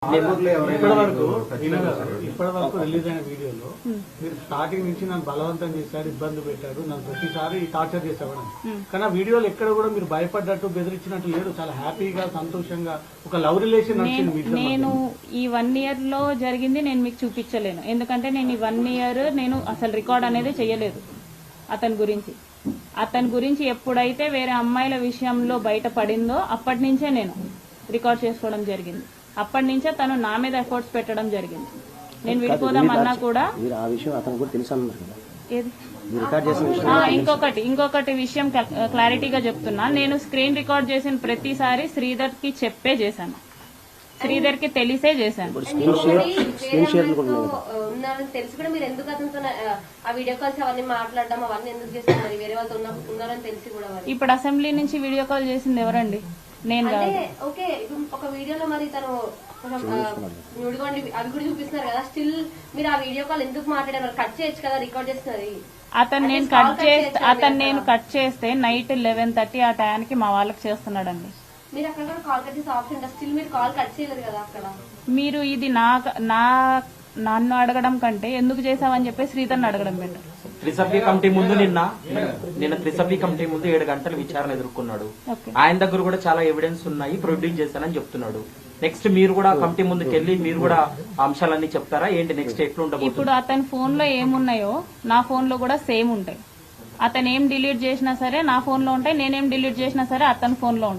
ఇప్పటి వరకు రిలీజ్ అయిన వీడియోలో మీరు స్టార్టింగ్ నుంచి నన్ను బలవంతం చేశారు, ఇబ్బంది పెట్టారు, నన్ను ప్రతిసారి టార్చర్ చేసేవాడు. కానీ ఆ వీడియోలో ఎక్కడ కూడా మీరు భయపడ్డట్టు బెదిరించినట్టు లేదు. చాలా హ్యాపీగా సంతోషంగా ఒక లవ్ రిలేషన్ నడిచింది. నేను ఈ 1 year లో జరిగింది నేను మీకు చూపించలేను, ఎందుకంటే నేను ఈ 1 year నేను అసలు రికార్డ్ అనేది చేయలేదు అతని గురించి ఎప్పుడైతే వేరే అమ్మాయిల విషయంలో బయట పడిందో అప్పటి నుంచే నేను రికార్డ్ చేసుకోవడం జరిగింది. అప్పటి నుంచే తను నా మీద ఎఫర్ట్స్ పెట్టడం జరిగింది. నేను విడిపోదామన్నా కూడా ఇంకొకటి విషయం క్లారిటీగా చెప్తున్నా. నేను స్క్రీన్ రికార్డ్ చేసిన ప్రతిసారి శ్రీధర్ కి చెప్పే చేశాను, శ్రీధర్ కి తెలిసే చేశాను. తెలిసి కూడా మీరు ఎందుకు అతనితో ఆ వీడియో కాల్స్ అవన్నీ మాట్లాడడం అవన్నీ ఎందుకు చేస్తున్నారు? వేరే వాళ్ళతో ఉన్నారని తెలిసి కూడా ఇప్పుడు అసెంబ్లీ నుంచి వీడియో కాల్ చేసింది ఎవరండి? నేను ఓకే, ఒక వీడియోలో మరి తను నుడిగోండి అవి కూడా చూపిస్తున్నారు కదా, స్టిల్ మీరు ఆ వీడియో కాల్ ఎందుకు మాట్లాడారు? కట్ చేయొచ్చు కదా, రికార్డ్ చేస్తున్నది. అతను నేను కట్ చేస్తే నైట్ 11:30 ఆ టయానికి మా వాళ్ళకి చేస్తున్నాడండి. మీరు అక్కడ కూడా కాల్ కట్ చేసే ఆప్షన్ ఉంటుంది, స్టిల్ మీరు కాల్ కట్ చేయలేదు కదా అక్కడ. మీరు ఇది నన్ను అడగడం కంటే ఎందుకు చేసావని చెప్పి శ్రీధర్ని అడగడం బెటర్. త్రిసభ్య కమిటీ ముందు నిన్న త్రిసభ్య కమిటీ ముందు 7 గంటల విచారణ ఎదుర్కొన్నాడు. ఆయన దగ్గర కూడా చాలా ఎవిడెన్స్ ఉన్నాయి, ప్రొడ్యూస్ చేశానని చెప్తున్నాడు. నెక్స్ట్ మీరు కూడా కమిటీ ముందుకు వెళ్ళి మీరు కూడా అంశాలన్నీ చెప్తారా ఏంటి? నెక్స్ట్ ఎట్లా ఉండబోతుంది? ఇప్పుడు అతని ఫోన్ లో ఏమున్నాయో నా ఫోన్ లో కూడా సేమ్ ఉంటాయి. అతను ఏం డిలీట్ చేసినా సరే నా ఫోన్ లో ఉంటాయి, నేనేం డిలీట్ చేసినా సరే అతని ఫోన్ లో ఉంటాయి.